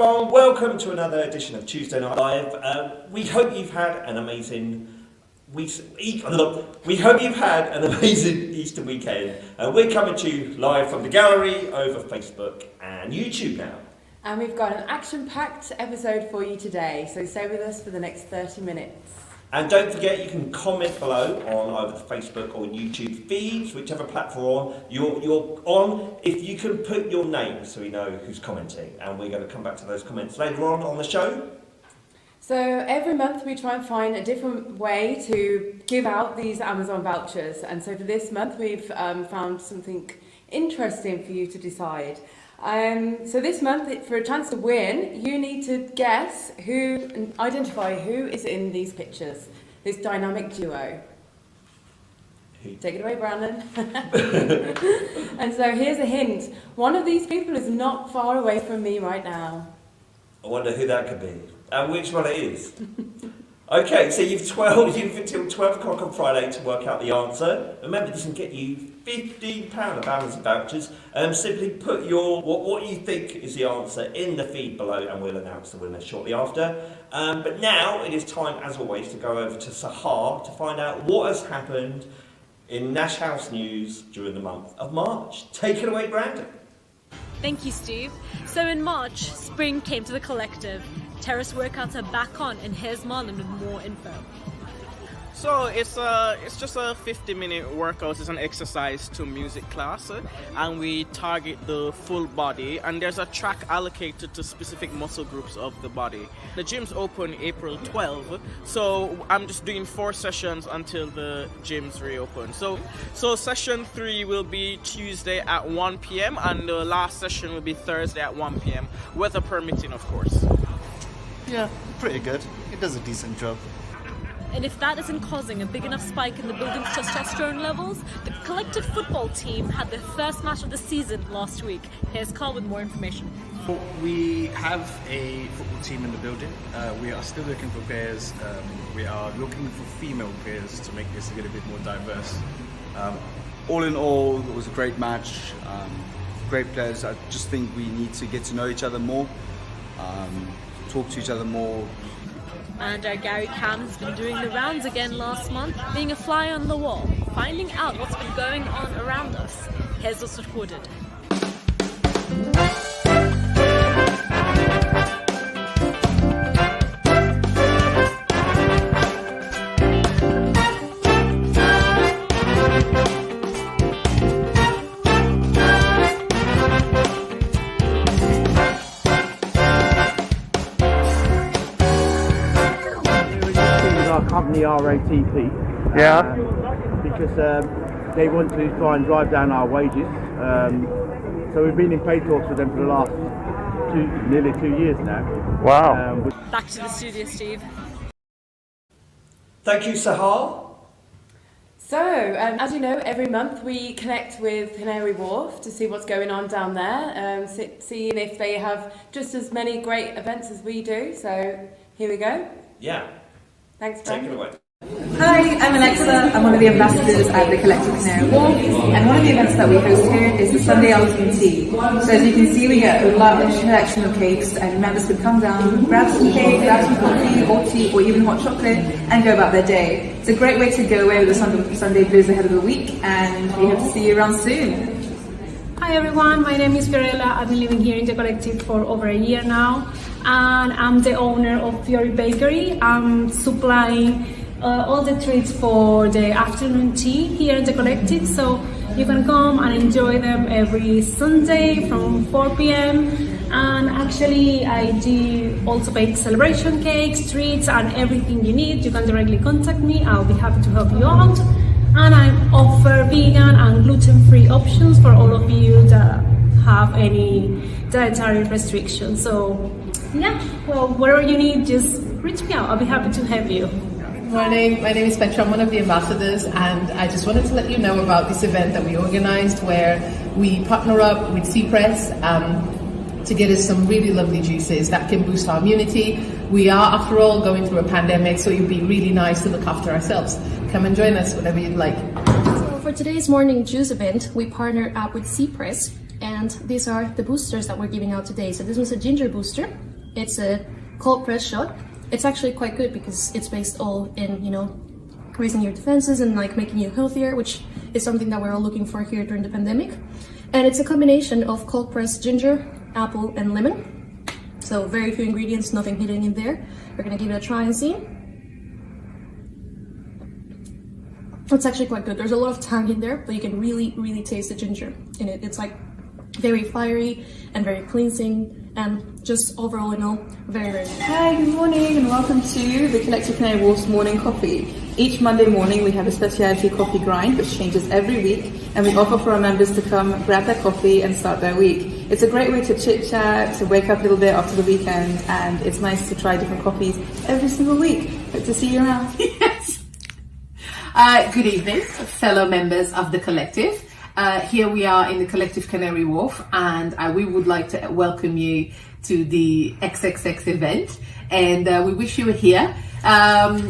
everyone, welcome to another edition of Tuesday Night Live. We hope you've had an amazing Easter weekend. We're coming to you live from the gallery over Facebook and YouTube now. And we've got an action-packed episode for you today, so stay with us for the next 30 minutes. And don't forget, you can comment below on either the Facebook or YouTube feeds, whichever platform you're on. If you can put your name so we know who's commenting, and we're going to come back to those comments later on the show. So every month we try and find a different way to give out these Amazon vouchers, and so for this month we've found something interesting for you to decide. So this month, for a chance to win, you need to guess and identify who is in these pictures, this dynamic duo. Take it away, Brandon. And so here's a hint. One of these people is not far away from me right now. I wonder who that could be, and which one it is. Okay, so you've until 12 o'clock on Friday to work out the answer. Remember, this can get you £15 of Amazon vouchers. Simply put what you think is the answer in the feed below, and we'll announce the winner shortly after. But now it is time, as always, to go over to Sahar to find out what has happened in Nash House News during the month of March. Take it away, Brandon. Thank you, Steve. So in March, spring came to the collective. Terrace workouts are back on, and here's Marlon with more info. So it's just a 50-minute workout. It's an exercise to music class, and we target the full body, and there's a track allocated to specific muscle groups of the body. The gym's open April 12, so I'm just doing 4 sessions until the gyms reopen. So session 3 will be Tuesday at 1 p.m. and the last session will be Thursday at 1 p.m. weather permitting, of course. Yeah, pretty good. It does a decent job. And if that isn't causing a big enough spike in the building's testosterone levels, the collective football team had their first match of the season last week. Here's Carl with more information. We have a football team in the building. We are still looking for players. We are looking for female players to make this a little bit more diverse. All in all, it was a great match. Great players. I just think we need to get to know each other more, talk to each other more. And our Gary Cam has been doing the rounds again last month, being a fly on the wall, finding out what's been going on around us. Here's what's recorded. Company RATP, because they want to try and drive down our wages. So we've been in pay talks with them for the last nearly 2 years now. Wow. Back to the studio, Steve. Thank you, Sahar. So, as you know, every month we connect with Canary Wharf to see what's going on down there, seeing if they have just as many great events as we do. So, here we go. Yeah. Thanks, Take Ben. it away. Hi, I'm Alexa. I'm one of the ambassadors at the Collective Canary Wharf, and one of the events that we host here is the Sunday Afternoon Tea. So as you can see, we get a large selection of cakes, and members can come down, grab some cake, grab some coffee or tea or even hot chocolate, and go about their day. It's a great way to go away with the Sunday blues ahead of the week, and we hope to see you around soon. Hi everyone, my name is Fiorella. I've been living here in the collective for over a year now, and I'm the owner of Fiori Bakery. I'm supplying all the treats for the afternoon tea here in the collective, so you can come and enjoy them every Sunday from 4 p.m. And actually I do also bake celebration cakes, treats and everything you need. You can directly contact me. I'll be happy to help you out. And I offer vegan and gluten-free options for all of you that have any dietary restrictions. So yeah, well, whatever you need, just reach me out. I'll be happy to help you. My name is Petra. I'm one of the ambassadors, and I just wanted to let you know about this event that we organized where we partner up with C-Press to get us some really lovely juices that can boost our immunity. We are, after all, going through a pandemic, so it'd be really nice to look after ourselves. Come and join us, whatever you'd like. So for today's morning juice event, we partnered up with C-Press, and these are the boosters that we're giving out today. So this was a ginger booster, It's a cold press shot. It's actually quite good because it's based all in, you know, raising your defenses and like making you healthier, which is something that we're all looking for here during the pandemic. And it's a combination of cold pressed ginger, apple, and lemon. So very few ingredients, nothing hidden in there. We're gonna give it a try and see. It's actually quite good. There's a lot of tang in there, but you can really taste the ginger in it. It's like very fiery and very cleansing, and just overall, you know, very good. Hi, good morning and welcome to the Collective Canary Wharf's morning coffee. Each Monday morning we have a specialty coffee grind which changes every week, and we offer for our members to come grab their coffee and start their week. It's a great way to chit chat, to wake up a little bit after the weekend, and it's nice to try different coffees every single week. Hope to see you around. Yes. Good evening, fellow members of the Collective. Here we are in the Collective Canary Wharf, and we would like to welcome you to the XXX event, and we wish you were here.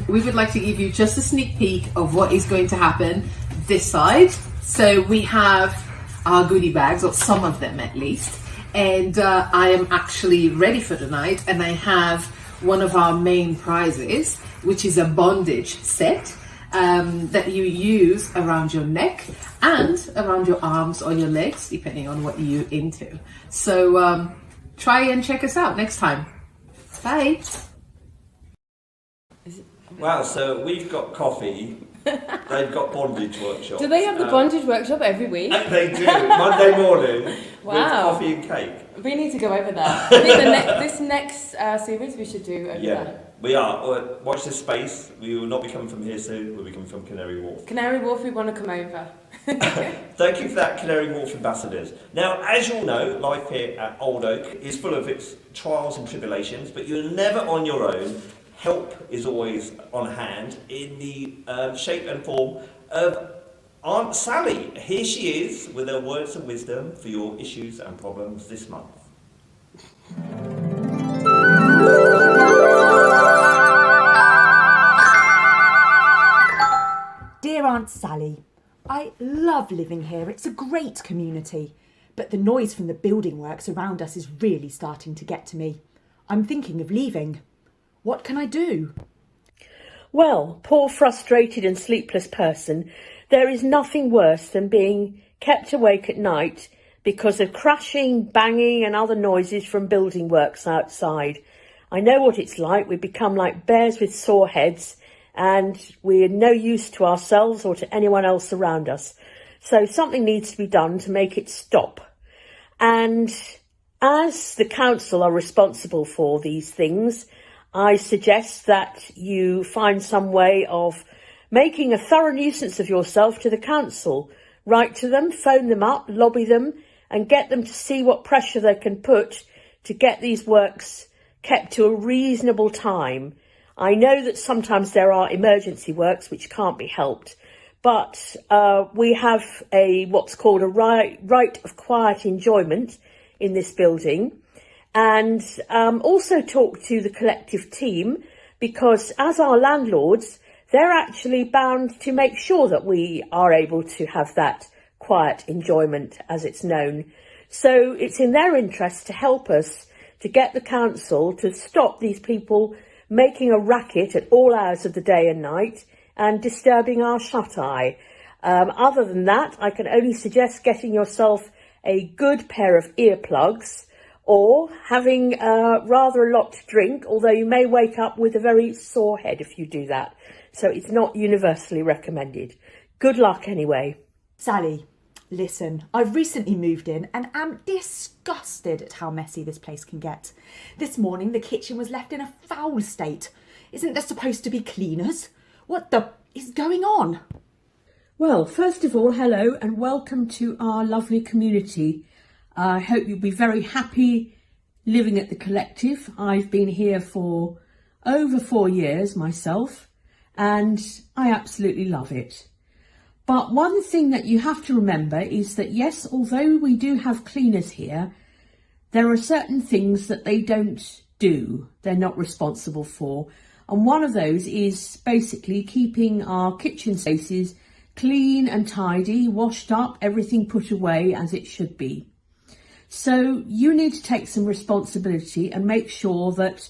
We would like to give you just a sneak peek of what is going to happen this side. So we have our goodie bags, or some of them at least, and I am actually ready for tonight, and I have one of our main prizes, which is a bondage set that you use around your neck and around your arms or your legs, depending on what you're into. So try and check us out next time. Bye. Wow, so we've got coffee, they've got bondage workshop. Do they have the bondage workshop every week? They do, Monday morning Wow. with coffee and cake. We need to go over that. I think this next series we should do over there. We are. Watch this space. We will not be coming from here soon. We'll be coming from Canary Wharf. Canary Wharf, we want to come over. Thank you for that, Canary Wharf ambassadors. Now, as you all know, life here at Old Oak is full of its trials and tribulations, but you're never on your own. Help is always on hand in the shape and form of Aunt Sally. Here she is with her words of wisdom for your issues and problems this month. Dear Aunt Sally, I love living here. It's a great community. But the noise from the building works around us is really starting to get to me. I'm thinking of leaving. What can I do? Well, poor frustrated and sleepless person, there is nothing worse than being kept awake at night because of crashing, banging and other noises from building works outside. I know what it's like. We become like bears with sore heads, and we're no use to ourselves or to anyone else around us. So something needs to be done to make it stop. And as the council are responsible for these things, I suggest that you find some way of making a thorough nuisance of yourself to the council. Write to them, phone them up, lobby them, and get them to see what pressure they can put to get these works kept to a reasonable time. I know that sometimes there are emergency works which can't be helped, but we have what's called a right of quiet enjoyment in this building. And also talk to the collective team, because as our landlords, they're actually bound to make sure that we are able to have that quiet enjoyment, as it's known. So it's in their interest to help us to get the council to stop these people making a racket at all hours of the day and night and disturbing our shut-eye. Other than that, I can only suggest getting yourself a good pair of earplugs, or having rather a lot to drink, although you may wake up with a very sore head if you do that. So it's not universally recommended. Good luck anyway. Sally, listen, I've recently moved in and am disgusted at how messy this place can get. This morning the kitchen was left in a foul state. Isn't there supposed to be cleaners? What the is going on? Well, first of all, hello and welcome to our lovely community. I hope you'll be very happy living at the Collective. I've been here for over 4 years myself, and I absolutely love it. But one thing that you have to remember is that, yes, although we do have cleaners here, there are certain things that they don't do. They're not responsible for. And one of those is basically keeping our kitchen spaces clean and tidy, washed up, everything put away as it should be. So you need to take some responsibility and make sure that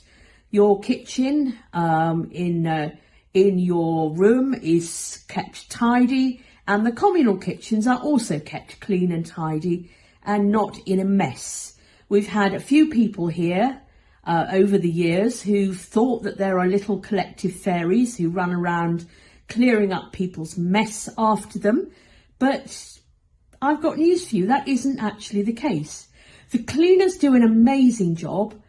your kitchen in your room is kept tidy, and the communal kitchens are also kept clean and tidy and not in a mess. We've had a few people here over the years who've thought that there are little collective fairies who run around clearing up people's mess after them, but I've got news for you, that isn't actually the case. The cleaners do an amazing job.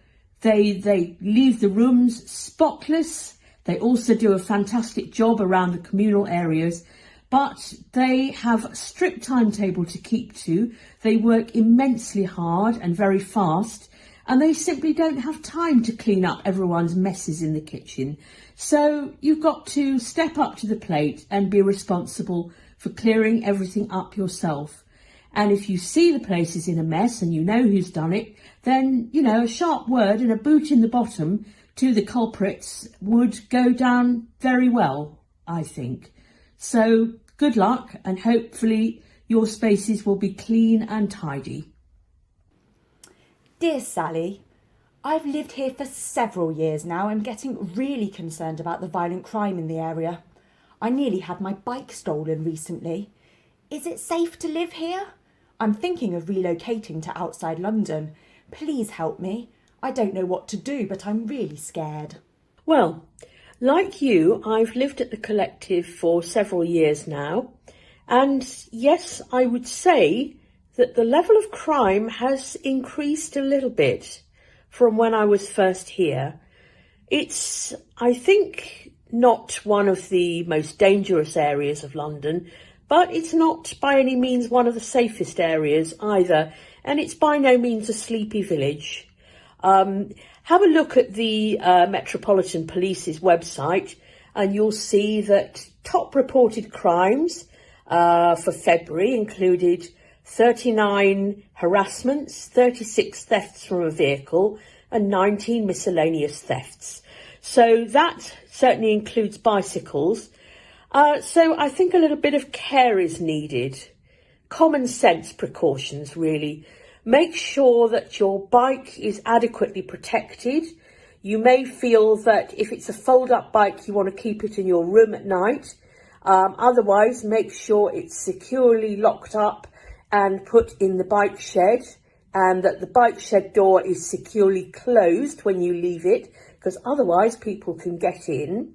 They leave the rooms spotless. They also do a fantastic job around the communal areas, but they have a strict timetable to keep to. They work immensely hard and very fast, and they simply don't have time to clean up everyone's messes in the kitchen. So you've got to step up to the plate and be responsible for clearing everything up yourself. And if you see the place is in a mess and you know who's done it, then, you know, a sharp word and a boot in the bottom to the culprits would go down very well, I think. So good luck, and hopefully your spaces will be clean and tidy. Dear Sally, I've lived here for several years now and getting really concerned about the violent crime in the area. I nearly had my bike stolen recently. Is it safe to live here? I'm thinking of relocating to outside London. Please help me. I don't know what to do, but I'm really scared. Well, like you, I've lived at the collective for several years now, and yes, I would say that the level of crime has increased a little bit from when I was first here. It's, I think, not one of the most dangerous areas of London, but it's not by any means one of the safest areas either, and it's by no means a sleepy village. Have a look at the Metropolitan Police's website and you'll see that top reported crimes for February included 39 harassments, 36 thefts from a vehicle and 19 miscellaneous thefts. So that certainly includes bicycles. So I think a little bit of care is needed. Common sense precautions, really. Make sure that your bike is adequately protected. You may feel that if it's a fold-up bike, you want to keep it in your room at night. Otherwise, make sure it's securely locked up and put in the bike shed, and that the bike shed door is securely closed when you leave it, because otherwise people can get in.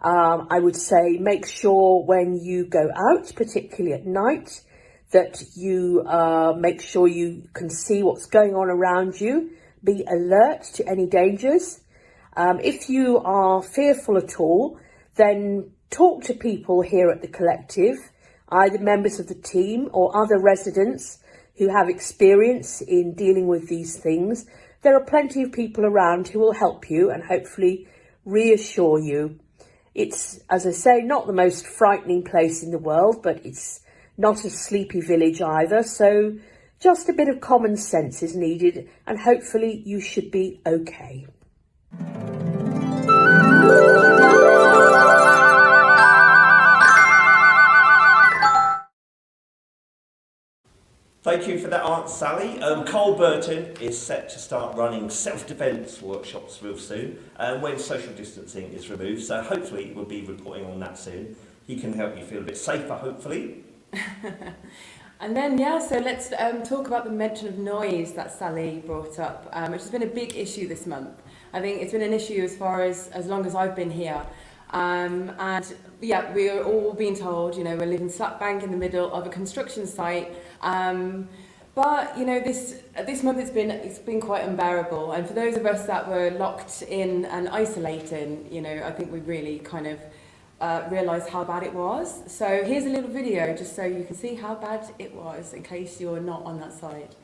I would say make sure when you go out, particularly at night, that you make sure you can see what's going on around you. Be alert to any dangers. If you are fearful at all, then talk to people here at the collective, either members of the team or other residents who have experience in dealing with these things. There are plenty of people around who will help you and hopefully reassure you. It's, as I say, not the most frightening place in the world, but it's not a sleepy village either, so just a bit of common sense is needed, and hopefully you should be okay. Thank you for that answer, Sally. Cole Burton is set to start running self-defence workshops real soon when social distancing is removed, so hopefully we'll be reporting on that soon. He can help you feel a bit safer, hopefully. And then, so let's talk about the mention of noise that Sally brought up, which has been a big issue this month. I think it's been an issue as long as I've been here. And yeah, we are all being told, we're living slap bang in the middle of a construction site. But this month it's been quite unbearable. And for those of us that were locked in and isolating, I think we really kind of realised how bad it was. So here's a little video just so you can see how bad it was in case you're not on that side.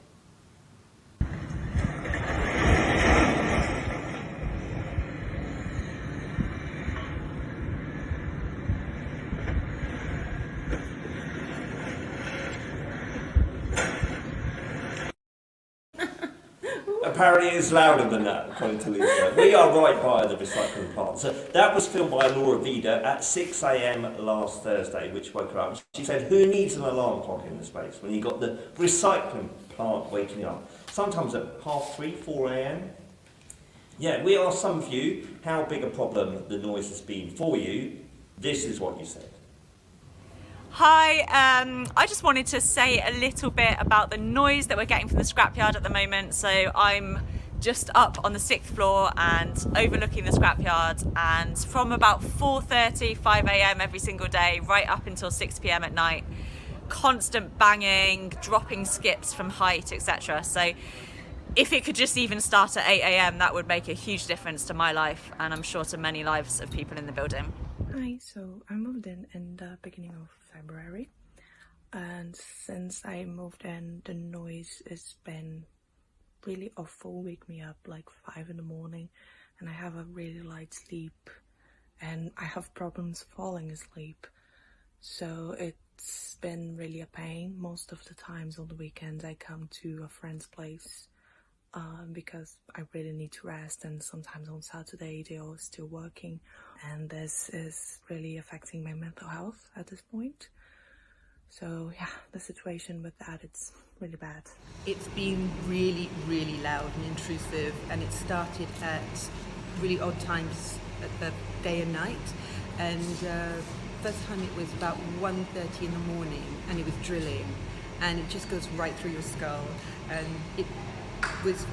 Apparently it's louder than that, according to Lisa. We are right by the recycling plant. So that was filmed by Laura Vida at 6 a.m. last Thursday, which woke her up. She said, who needs an alarm clock in this place when you've got the recycling plant waking up? sometimes at 3:30, 4 a.m. Yeah, we asked some of you how big a problem the noise has been for you. This is what you said. Hi, I just wanted to say a little bit about the noise that we're getting from the scrapyard at the moment. So I'm just up on the 6th floor and overlooking the scrapyard, and from about 4:30, 5 a.m. every single day, right up until 6 p.m. at night, constant banging, dropping skips from height, etc. So if it could just even start at 8 a.m, that would make a huge difference to my life, and I'm sure to many lives of people in the building. Hi, so I moved in the beginning of February, and since I moved in, the noise has been really awful. Wake me up like 5 in the morning, and I have a really light sleep, and I have problems falling asleep, so it's been really a pain. Most of the times on the weekends I come to a friend's place because I really need to rest, and sometimes on Saturday they are still working, and this is really affecting my mental health at this point. So yeah, the situation with that, it's really bad. It's been really, really loud and intrusive, and it started at really odd times at the day and night, and first time it was about 1:30 in the morning, and it was drilling, and it just goes right through your skull, and it was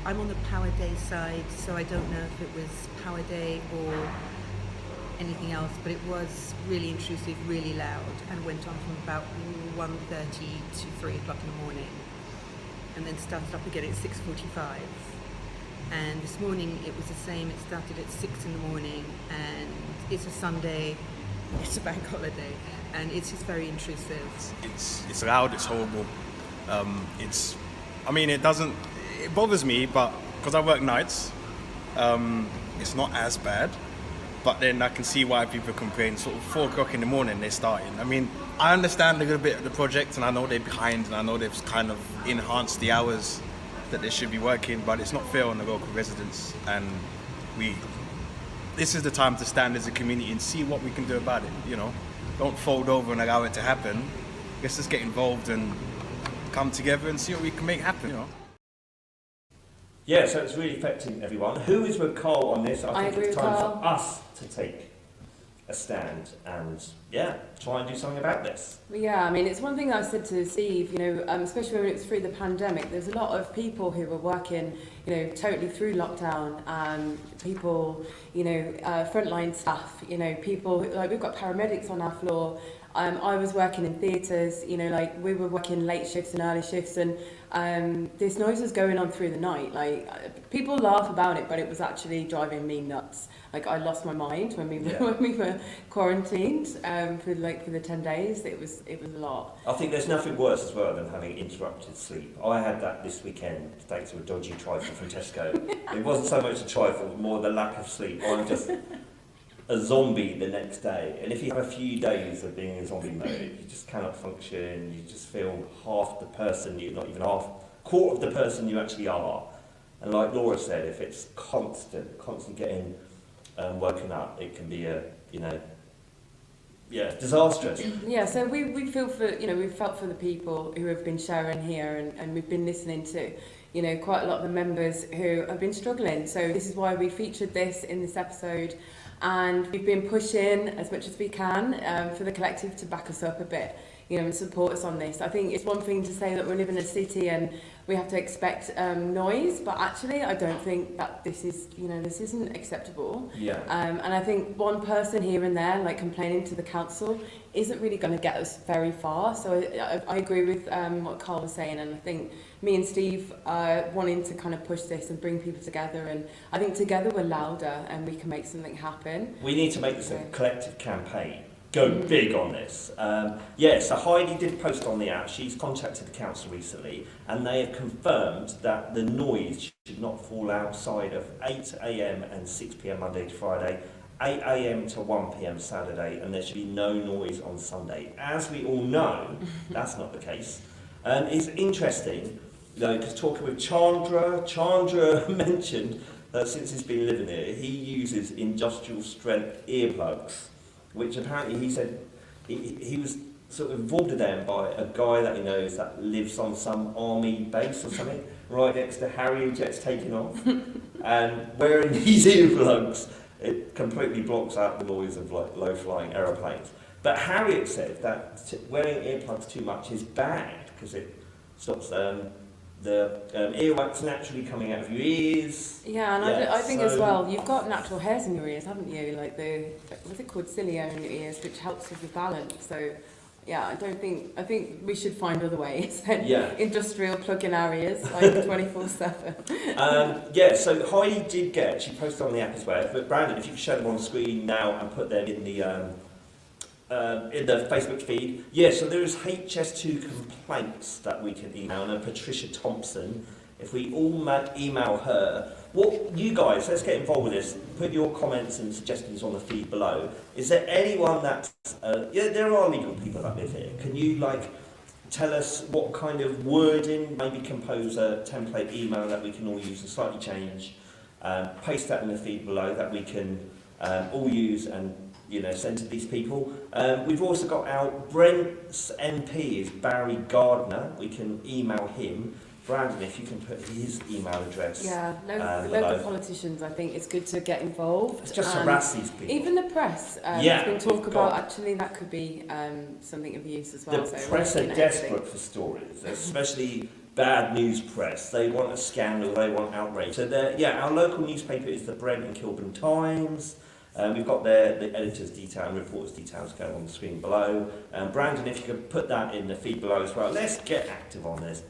I'm on the power day side, so I don't know if it was power day or anything else, but it was really intrusive, really loud, and went on from about 1:30 to 3 o'clock in the morning, and then started up again at 6:45. And this morning it was the same. It started at 6 in the morning, and it's a Sunday, it's a bank holiday, and it's just very intrusive. It's loud, it's horrible. It bothers me, but because I work nights, it's not as bad. But then I can see why people complain. Sort of 4 o'clock in the morning they're starting. I mean, I understand a little bit of the project, and I know they're behind, and I know they've kind of enhanced the hours that they should be working, but it's not fair on the local residents, and this is the time to stand as a community and see what we can do about it, you know. Don't fold over and allow it to happen. Let's just get involved and come together and see what we can make happen, you know. Yeah, so it's really affecting everyone. Who is with Carl on this? I think it's time for us to take a stand and, try and do something about this. Yeah, I mean, it's one thing I said to Steve, especially when it was through the pandemic, there's a lot of people who were working, totally through lockdown, people, frontline staff, people, like we've got paramedics on our floor. I was working in theatres, we were working late shifts and early shifts, and this noise was going on through the night. People laugh about it, but it was actually driving me nuts. I lost my mind when we were quarantined for the 10 days. It was a lot. I think there's nothing worse as well than having interrupted sleep. I had that this weekend thanks to a dodgy trifle from Tesco. It wasn't so much a trifle, more the lack of sleep. I'm just a zombie the next day, and if you have a few days of being in zombie mode, you just cannot function. You just feel half the person you're not even half, quarter of the person you actually are. And like Laura said, if it's constant getting woken up, it can be disastrous. Yeah, so we feel for we've felt for the people who have been sharing here, and we've been listening to quite a lot of the members who have been struggling. So this is why we featured this in this episode. And we've been pushing as much as we can for the collective to back us up a bit, and support us on this. I think it's one thing to say that we live in a city and we have to expect noise, but actually I don't think that this isn't acceptable. Yeah. And I think one person here and there, complaining to the council, isn't really going to get us very far. So I agree with what Carl was saying, and I think me and Steve wanting to kind of push this and bring people together, and I think together we're louder and we can make something happen. We need to make this a collective campaign. Go big on this. So Heidi did post on the app. She's contacted the council recently, and they have confirmed that the noise should not fall outside of 8 a.m. and 6 p.m. Monday to Friday, 8 a.m. to 1 p.m. Saturday, and there should be no noise on Sunday. As we all know, that's not the case. It's interesting, because talking with Chandra mentioned that since he's been living here, he uses industrial strength earplugs, which apparently he said he was sort of informed of them by a guy that he knows that lives on some army base or something, right next to Harrier jets taking off, and wearing these earplugs, it completely blocks out the noise of like low-flying aeroplanes. But Harriet said that wearing earplugs too much is bad because it stops the earwax naturally coming out of your ears. Yeah, and I think as well, you've got natural hairs in your ears, haven't you? Like what's it called, cilia in your ears, which helps with the balance. So, yeah, I think we should find other ways than industrial plug-in areas, like 24/7. Yeah, so Heidi did she posted on the app as well, but Brandon, if you could show them on the screen now and put them in the Facebook feed. Yeah, so there is HS2 complaints that we can email, and Patricia Thompson, if we all email her, what you guys, let's get involved with this, put your comments and suggestions on the feed below. Is there anyone that's, there are legal people that live here, can you tell us what kind of wording, maybe compose a template email that we can all use and slightly change, paste that in the feed below that we can all use and send to these people. We've also got Brent's MP is Barry Gardner. We can email him. Brandon, if you can put his email address. Yeah, local politicians, I think it's good to get involved. It's just harass these people. Even the press. There's been talk about, actually, that could be something of use as well. The press are desperate for stories, especially bad news press. They want a scandal, they want outrage. So our local newspaper is the Brent and Kilburn Times. We've got the editor's detail and reporter's details going on the screen below. Brandon, if you could put that in the feed below as well. Let's get active on this.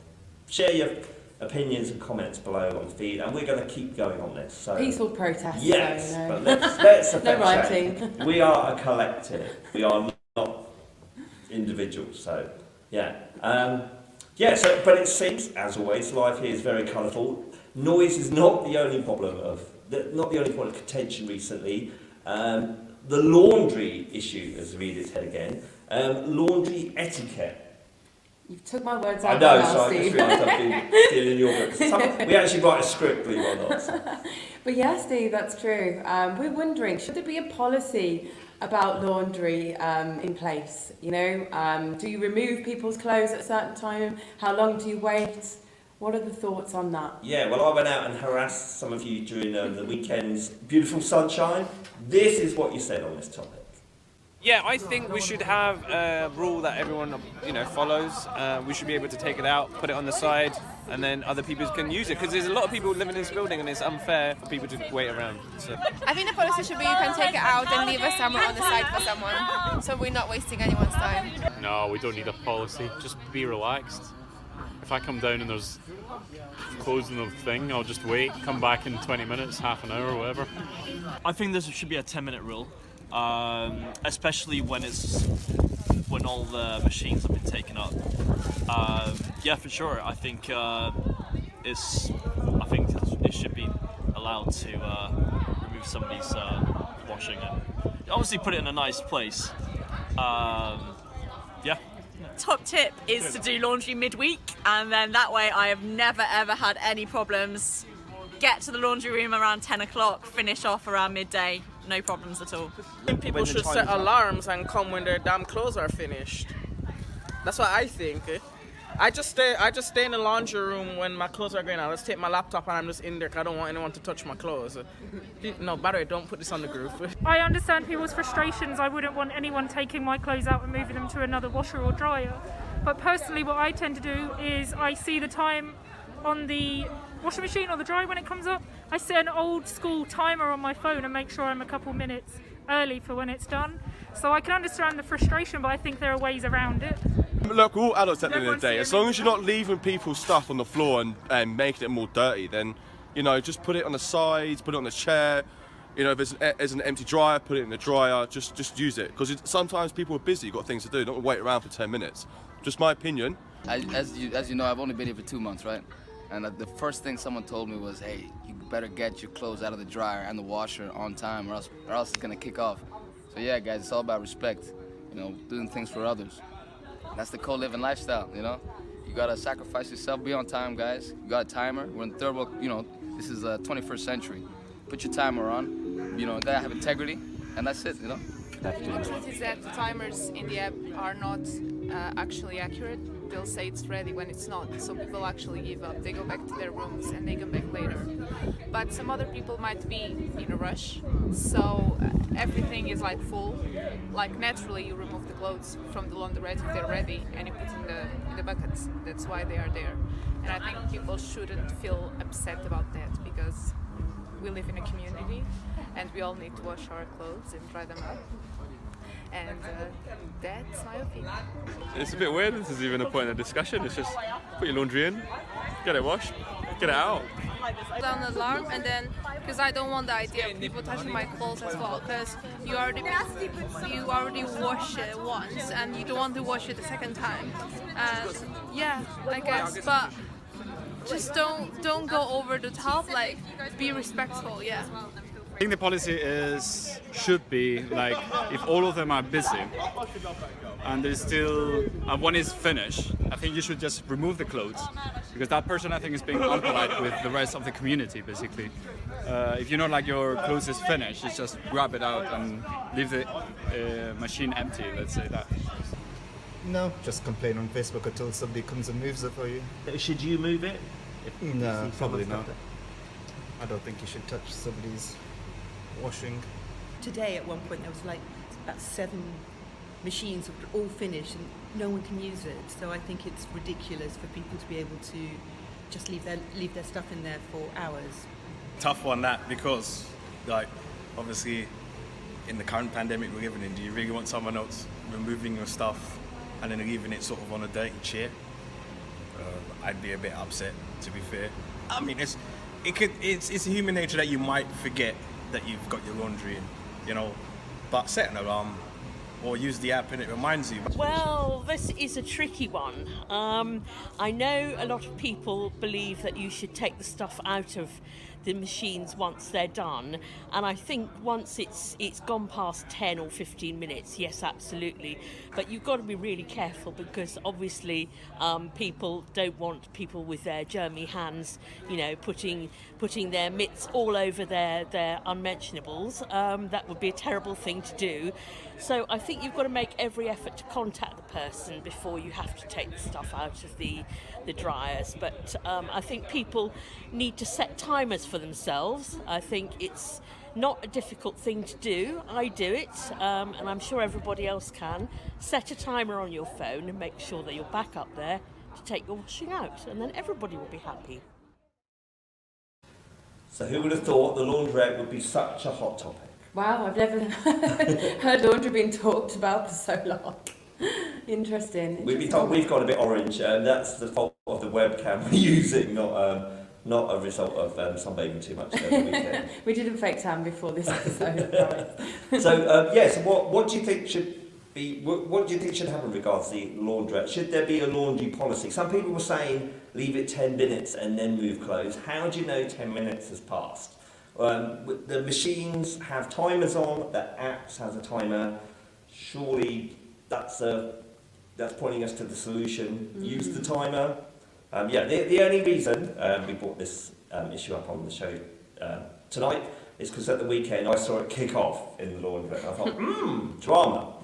Share your opinions and comments below on the feed, and we're going to keep going on this. So, peaceful protest. Yes, so, but let's no writing. We are a collective. We are not individuals. So, but it seems, as always, life here is very colourful. Noise is not the only point of contention recently. The laundry issue has reared its head again. Laundry etiquette. You took my words out. I know, so I just realised I've been stealing your books. We actually write a script, believe it or not. So. But yeah, Steve, that's true. We're wondering, should there be a policy about laundry in place? Do you remove people's clothes at a certain time? How long do you wait? What are the thoughts on that? Yeah, well, I went out and harassed some of you during the weekend's beautiful sunshine. This is what you said on this topic. Yeah, I think we should have a rule that everyone, follows. We should be able to take it out, put it on the side, and then other people can use it. Because there's a lot of people living in this building, and it's unfair for people to wait around. So. I think the policy should be you can take it out and leave a camera on the side for someone, so we're not wasting anyone's time. No, we don't need a policy. Just be relaxed. If I come down and there's clothes in the thing, I'll just wait, come back in 20 minutes, half an hour, whatever. I think there should be a 10-minute rule. Especially when all the machines have been taken up. Yeah, for sure. I think it should be allowed to remove somebody's washing and obviously put it in a nice place. Yeah. Top tip is to do laundry midweek, and then that way I have never ever had any problems. Get to the laundry room around 10 o'clock, finish off around midday. No problems at all. I think people should set alarms and come when their damn clothes are finished. That's what I think. I just stay in the laundry room when my clothes are going out. Let's take my laptop and I'm just in there because I don't want anyone to touch my clothes. No, by the way, don't put this on the group. I understand people's frustrations. I wouldn't want anyone taking my clothes out and moving them to another washer or dryer. But personally, what I tend to do is I see the time on the washing machine or the dryer when it comes up. I set an old school timer on my phone and make sure I'm a couple minutes early for when it's done. So I can understand the frustration, but I think there are ways around it. Look, we're all adults at the end of the day. As long as you're not leaving people's stuff on the floor and making it more dirty, then, just put it on the sides, put it on the chair. If there's an empty dryer, put it in the dryer. Just use it. Because sometimes people are busy, you've got things to do. Don't wait around for 10 minutes. Just my opinion. As you know, I've only been here for 2 months, right? And the first thing someone told me was, hey, you better get your clothes out of the dryer and the washer on time or else it's going to kick off. So yeah, guys, it's all about respect, doing things for others. That's the co-living lifestyle, You got to sacrifice yourself, be on time, guys. You got a timer. We're in third world, this is the 21st century. Put your timer on, you got to have integrity, and that's it, The truth is that the timers in the app are not actually accurate. They'll say it's ready when it's not, so people actually give up. They go back to their rooms and they come back later. But some other people might be in a rush, so everything is like full. Like naturally, you remove the clothes from the laundrette if they're ready, and you put in the buckets. That's why they are there. And I think people shouldn't feel upset about that, because we live in a community and we all need to wash our clothes and dry them up. And that's my opinion. It's a bit weird. This is even a point of discussion. It's just put your laundry in, get it washed, get it out. Down an alarm, and then because I don't want the idea of people touching my clothes as well, because you already wash it once and you don't want to wash it a second time. Yeah, I guess, but just don't go over the top. Like, be respectful. Yeah. I think the policy should be like, if all of them are busy and there's still one is finished, I think you should just remove the clothes, because that person, I think, is being unpolite with the rest of the community, basically. If you know, like, your clothes is finished, you just grab it out and leave the machine empty, let's say that. No, just complain on Facebook until somebody comes and moves it for you. Should you move it? No, probably not. I don't think you should touch somebody's washing. Today at one point there was like about 7 machines that were all finished and no one can use it, so I think it's ridiculous for people to be able to just leave their stuff in there for hours. Tough one, that, because, like, obviously in the current pandemic we're living in, do you really want someone else removing your stuff and then leaving it sort of on a dirty chair? I'd be a bit upset, to be fair. I mean, it's human nature that you might forget that you've got your laundry in, you know, but set an alarm or use the app and it reminds you. Well, this is a tricky one. I know a lot of people believe that you should take the stuff out of the machines once they're done, and I think once it's gone past 10 or 15 minutes, yes, absolutely, but you've got to be really careful, because obviously people don't want people with their germy hands, you know, putting their mitts all over their unmentionables. That would be a terrible thing to do. So I think you've got to make every effort to contact the person before you have to take the stuff out of the dryers. But I think people need to set timers for themselves. I think it's not a difficult thing to do. I do it, and I'm sure everybody else can. Set a timer on your phone and make sure that you're back up there to take your washing out, and then everybody will be happy. So who would have thought the laundrette would be such a hot topic? Wow, I've never heard laundry being talked about for so long. Interesting. We've been told we've got a bit orange, and that's the fault of the webcam we're using, not a result of sunbathing too much over the weekend. We didn't fake tan before this episode. So what do you think should be? What do you think should happen in regards to the laundrette? Should there be a laundry policy? Some people were saying leave it 10 minutes and then move clothes. How do you know 10 minutes has passed? The machines have timers on. The apps has a timer. Surely that's pointing us to the solution. Use the timer. The only reason we brought this issue up on the show tonight is because at the weekend I saw it kick off in the laundry. I thought, drama.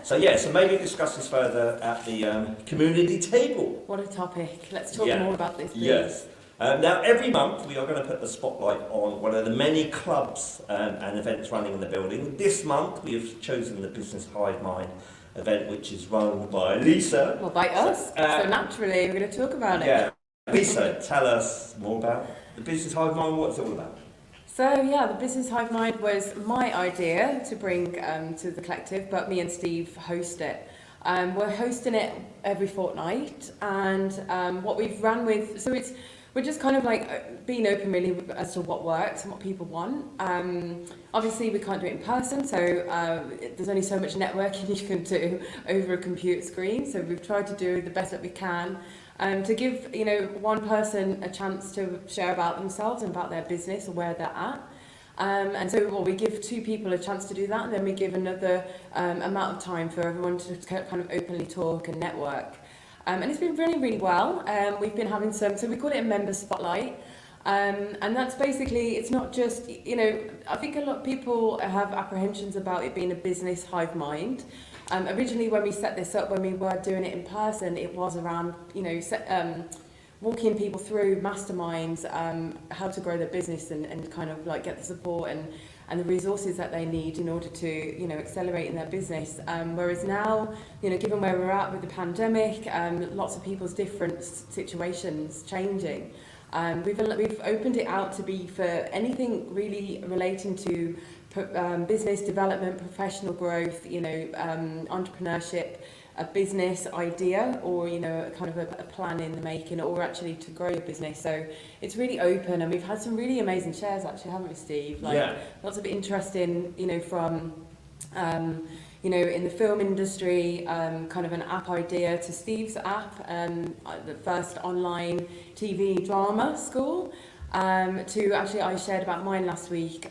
So maybe discuss this further at the community table. What a topic. Let's talk more about this, please. Yes. Now, every month we are going to put the spotlight on one of the many clubs and events running in the building. This month we have chosen the Business Hive Mind event, which is run by Lisa. Well, by us. So naturally, we're going to talk about it. Yeah. Lisa, tell us more about the Business Hive Mind, what's it all about? So, the Business Hive Mind was my idea to bring to the collective, but me and Steve host it. We're hosting it every fortnight, and what we've run with, we're just kind of like being open really as to what works and what people want. Obviously we can't do it in person, so there's only so much networking you can do over a computer screen. So we've tried to do the best that we can to give one person a chance to share about themselves and about their business or where they're at. And so we give 2 people a chance to do that, and then we give another amount of time for everyone to kind of openly talk and network. And it's been really, really well. We've been having so we call it a member spotlight. And that's basically, it's not just, you know, I think a lot of people have apprehensions about it being a business hive mind. Originally, when we set this up, when we were doing it in person, it was around, you know, walking people through masterminds, how to grow their business and kind of like get the support and the resources that they need in order to, you know, accelerate in their business. Whereas now, you know, given where we're at with the pandemic, lots of people's different situations changing. We've opened it out to be for anything really relating to business development, professional growth, you know, entrepreneurship, a business idea, or, you know, a kind of a plan in the making, or actually to grow your business. So it's really open, and we've had some really amazing shares actually, haven't we, Steve? Like, yeah. Lots of interesting, you know, from you know, in the film industry, kind of an app idea to Steve's app, the first online TV drama school, to actually I shared about mine last week,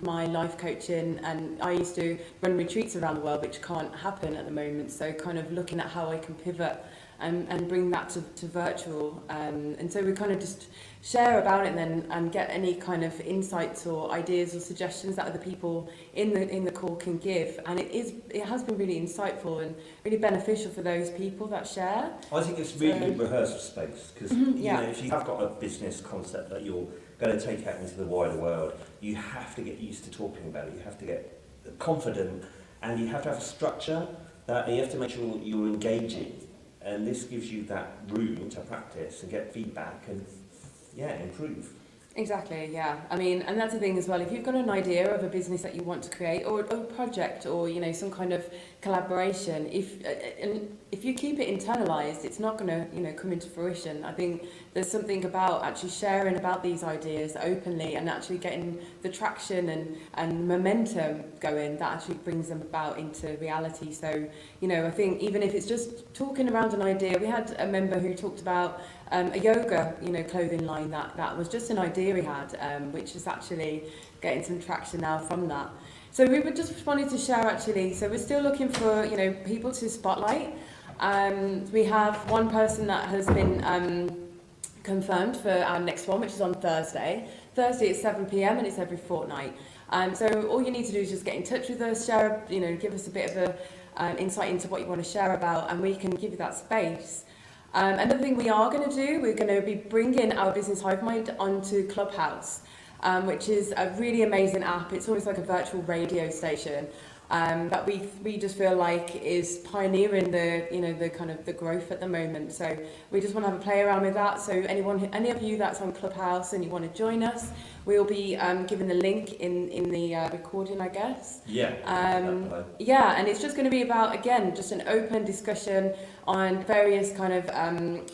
my life coaching, and I used to run retreats around the world, which can't happen at the moment, so kind of looking at how I can pivot and bring that to virtual, and so we kind of just share about it then and get any kind of insights or ideas or suggestions that other people in the call can give, and it has been really insightful and really beneficial for those people that share. I think it's really good rehearsal space, because yeah. you know, if you have got a business concept that you're going to take out into the wider world, you have to get used to talking about it, you have to get confident, and you have to have a structure that you have to make sure you're engaging, and this gives you that room to practice and get feedback and improve. Exactly, yeah. I mean, and that's the thing as well. If you've got an idea of a business that you want to create, or a project, or, you know, some kind of collaboration, if you keep it internalized, it's not going to, you know, come into fruition. I think there's something about actually sharing about these ideas openly and actually getting the traction and momentum going that actually brings them about into reality. So, you know, I think even if it's just talking around an idea, we had a member who talked about a yoga, you know, clothing line that was just an idea we had, which is actually getting some traction now from that. So we would just wanted to share actually. So we're still looking for, you know, people to spotlight. We have one person that has been confirmed for our next one, which is on Thursday. Thursday at 7 p.m. and it's every fortnight. So all you need to do is just get in touch with us, share, you know, give us a bit of a insight into what you want to share about, and we can give you that space. Another thing we are going to do, we're going to be bringing our Business Hive Mind onto Clubhouse, which is a really amazing app. It's almost like a virtual radio station that we just feel like is pioneering the, you know, the kind of the growth at the moment. So we just want to have a play around with that. So any of you that's on Clubhouse and you want to join us, we'll be giving the link in the recording, I guess. Yeah. Yeah, and it's just going to be about, again, just an open discussion on various kind of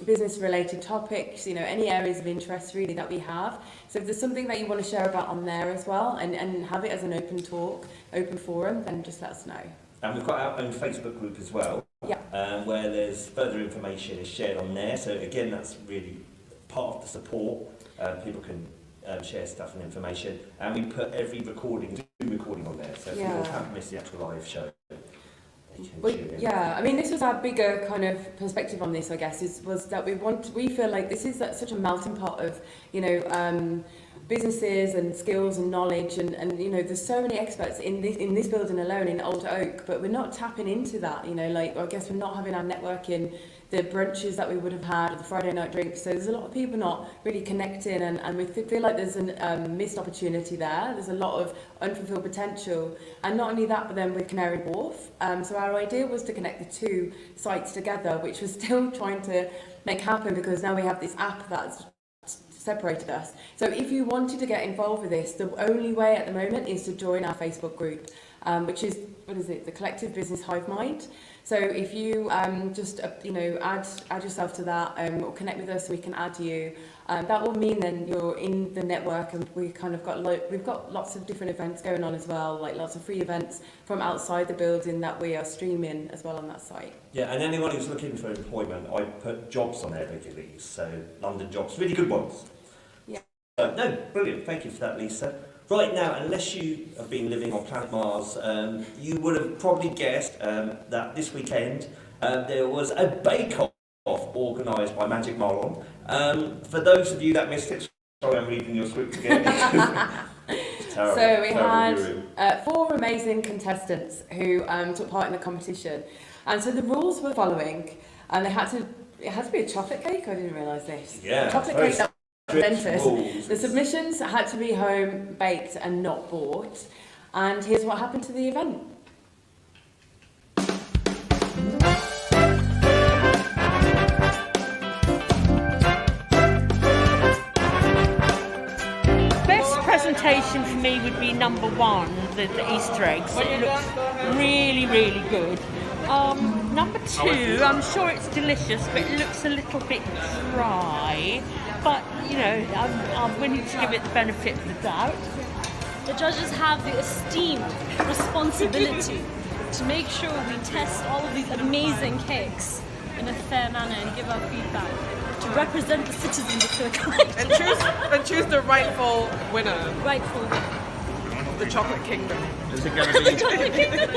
business-related topics, you know, any areas of interest really that we have. So if there's something that you want to share about on there as well, and have it as an open talk, open forum, then just let us know. And we've got our own Facebook group as well, where there's further information is shared on there. So again, that's really part of the support. People can share stuff and information, and we put every recording on there. So if you haven't missed the actual live show. Yeah, I mean, this was our bigger kind of perspective on this, I guess, was that we feel like this is such a melting pot of, you know, businesses and skills and knowledge, and you know, there's so many experts in this building alone in Old Oak, but we're not tapping into that, you know, like, I guess we're not having our networking, the brunches that we would have had, or the Friday night drinks. So there's a lot of people not really connecting, and we feel like there's a missed opportunity there. There's a lot of unfulfilled potential, and not only that, but then with Canary Wharf. So our idea was to connect the two sites together, which we're still trying to make happen, because now we have this app that's separated us. So if you wanted to get involved with this, the only way at the moment is to join our Facebook group, which is, the Collective Business Hive Mind. So if you just you know, add yourself to that, or connect with us, we can add you. That will mean then you're in the network, and we kind of we've got lots of different events going on as well, like lots of free events from outside the building that we are streaming as well on that site. Yeah, and anyone who's looking for employment, I put jobs on there regularly, so London jobs, really good ones. Yeah. No, brilliant, thank you for that, Lisa. Right now, unless you have been living on planet Mars, you would have probably guessed that this weekend there was a bake-off organised by Magic Marlon. For those of you that missed it, Sorry, I'm reading your script again. It's terrible, So we terrible had 4 amazing contestants who took part in the competition, and so the rules were following, and it had to be a chocolate cake. I didn't realise this. Yeah, chocolate very cake that was strict invented. rules. The submissions had to be home baked and not bought, and here's what happened to the event. Presentation for me would be number 1, the Easter eggs. It looks really, really good. Number 2, I'm sure it's delicious, but it looks a little bit dry. But, you know, I'm willing to give it the benefit of the doubt. The judges have the esteemed responsibility to make sure we test all of these amazing cakes in a fair manner and give our feedback to represent the citizens of Turkey. and choose the rightful winner. Rightful winner. Of the chocolate kingdom. Is it going to be... The chocolate kingdom.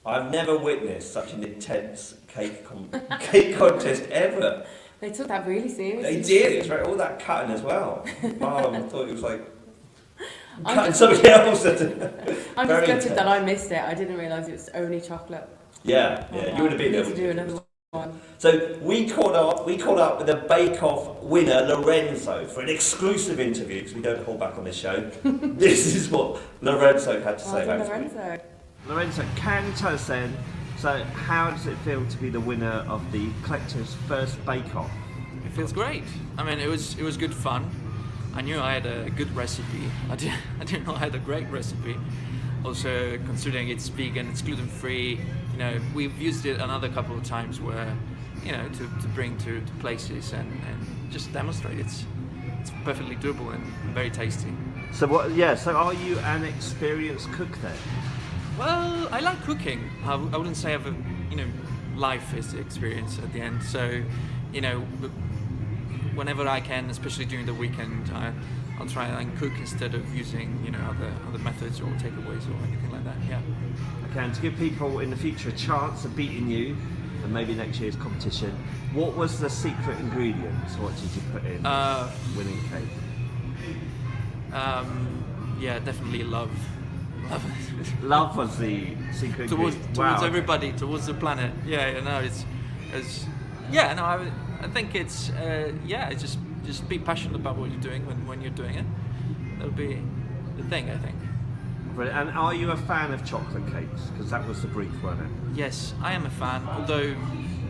I've never witnessed such an intense cake contest ever. They took that really seriously. They did. It was right, all that cutting as well. Wow, I thought it was like cutting something else. I'm just gutted that I missed it. I didn't realise it was only chocolate. Yeah, you would have been able able to do another one. So we caught up with the Bake Off winner Lorenzo for an exclusive interview because we don't hold back on this show. This is what Lorenzo had to say about it. Lorenzo, can you tell us then, so how does it feel to be the winner of the Collector's first Bake Off? It feels great. I mean, it was good fun. I knew I had a good recipe. I didn't know I had a great recipe. Also, considering it's vegan, it's gluten-free, you know, we've used it another couple of times where, you know, to bring to places and just demonstrate it's perfectly doable and very tasty. So so are you an experienced cook then? Well, I like cooking. I wouldn't say I have a, you know, life is the experience at the end. So, you know, whenever I can, especially during the weekend, I'll try and cook instead of using, you know, other methods or takeaways or anything like that. Yeah. Okay, and to give people in the future a chance of beating you, and maybe next year's competition, what was the secret ingredients? What did you put in winning cake? Yeah, definitely love. Love was the secret towards ingredient. everybody, towards the planet. Yeah, you know, I think it's just be passionate about what you're doing when you're doing it. That'll be the thing, I think. Brilliant. And are you a fan of chocolate cakes? Because that was the brief, wasn't it? Yes, I am a fan. Although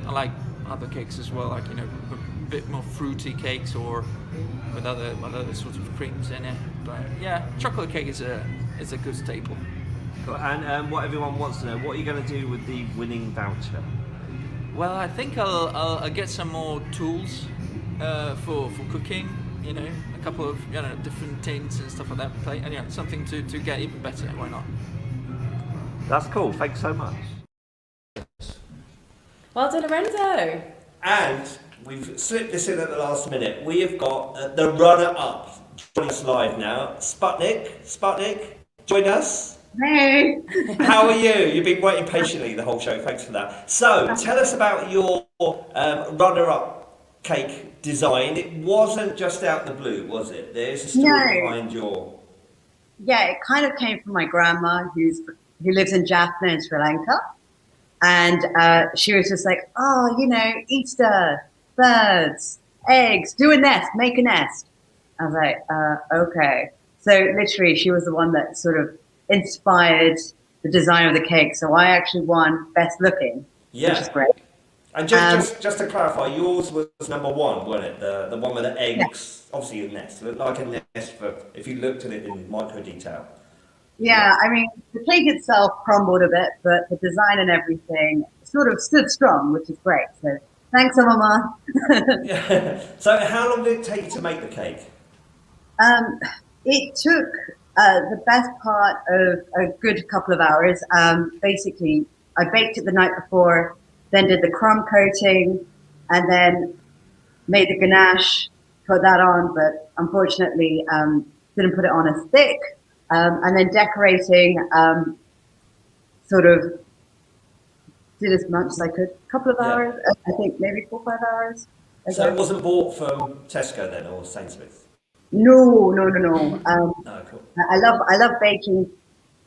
I like other cakes as well, like, you know, a bit more fruity cakes or with other sorts of creams in it. But yeah, chocolate cake is a good staple. Cool. And what everyone wants to know, what are you going to do with the winning voucher? Well, I think I'll get some more tools for cooking. You know, a couple of different tins and stuff like that. And yeah, something to get even better. Why not? That's cool. Thanks so much. Well done, Lorenzo. And we've slipped this in at the last minute. We have got the runner-up joining us live now. Sputnik, join us. Hey. How are you? You've been waiting patiently the whole show. Thanks for that. So, tell us about your runner-up cake design. It wasn't just out the blue, was it? There's a story behind your... Yeah, it kind of came from my grandma, who lives in Jaffna in Sri Lanka. And she was just like, oh, you know, Easter, birds, eggs, do a nest, make a nest. I was like, okay. So literally, she was the one that sort of inspired the design of the cake. So I actually won best looking, which is great. And just to clarify, yours was number one, wasn't it? The one with the eggs, obviously a nest. It looked like a nest if you looked at it in micro detail. Yeah, I mean, the cake itself crumbled a bit, but the design and everything sort of stood strong, which is great. So thanks, Mama. So how long did it take you to make the cake? It took the best part of a good couple of hours. Basically, I baked it the night before, then did the crumb coating, and then made the ganache, put that on, but unfortunately didn't put it on as thick. And then decorating, sort of did as much as I could. A couple of hours, I think maybe 4 or 5 hours. So it wasn't bought from Tesco then, or Sainsbury's? No. Cool. I love baking,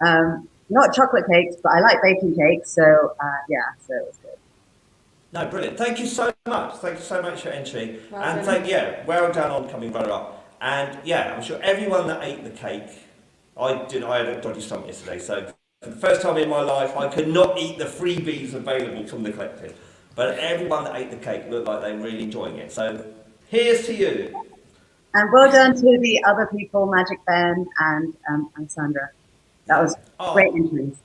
not chocolate cakes, but I like baking cakes. So so it was good. No, brilliant. Thank you so much. Thank you so much for entering. Well And done. well done on coming runner up. And I'm sure everyone that ate the cake, I had a dodgy stomach yesterday, so for the first time in my life, I could not eat the freebies available from the collective. But everyone that ate the cake looked like they were really enjoying it. So here's to you. And well done to the other people, Magic Ben and Sandra. That was great entries.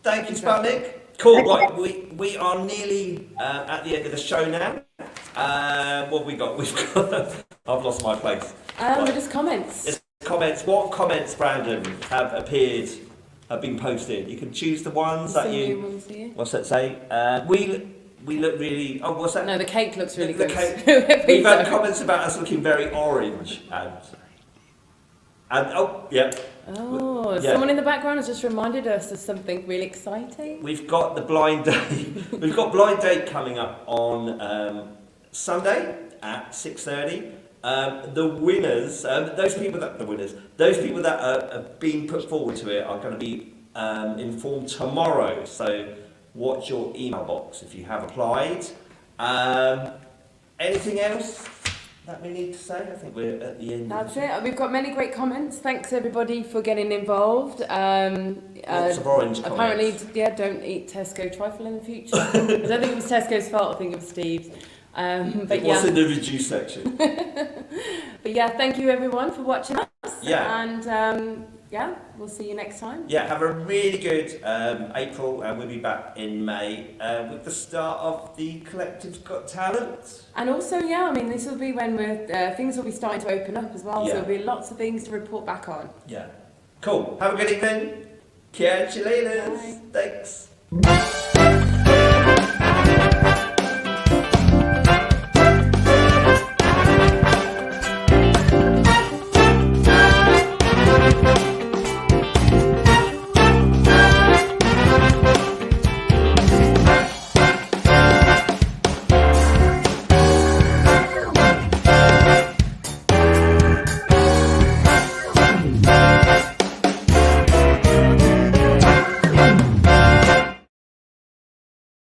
Thank you, Sputnik. Cool, right, we are nearly at the end of the show now. What have we got? I've lost my place. Just comments. It's comments. What comments, Brandon, have been posted? You can choose the ones that Some you... new ones here. What's that say? We look really... Oh, what's that? No, the cake looks really The good. cake. We've had comments about us looking very orange Someone in the background has just reminded us of something really exciting. We've got the blind date. We've got blind date coming up on Sunday at 6:30. The winners, those people that are being put forward to it are going to be informed tomorrow. So watch your email box if you have applied. Anything else that we need to say? I think we're at the end. That's it. We've got many great comments. Thanks everybody for getting involved. Lots of orange apparently, comments. don't eat Tesco trifle in the future. I don't think it was Tesco's fault. I think it was Steve's. It was in the reduced section. But thank you everyone for watching us. Yeah. And we'll see you next time. Yeah, have a really good April, and we'll be back in May with the start of the Collective's Got Talent. And also, this will be when things will be starting to open up as well. So there'll be lots of things to report back on. Yeah. Cool. Have a good evening. Catch you later. Thanks.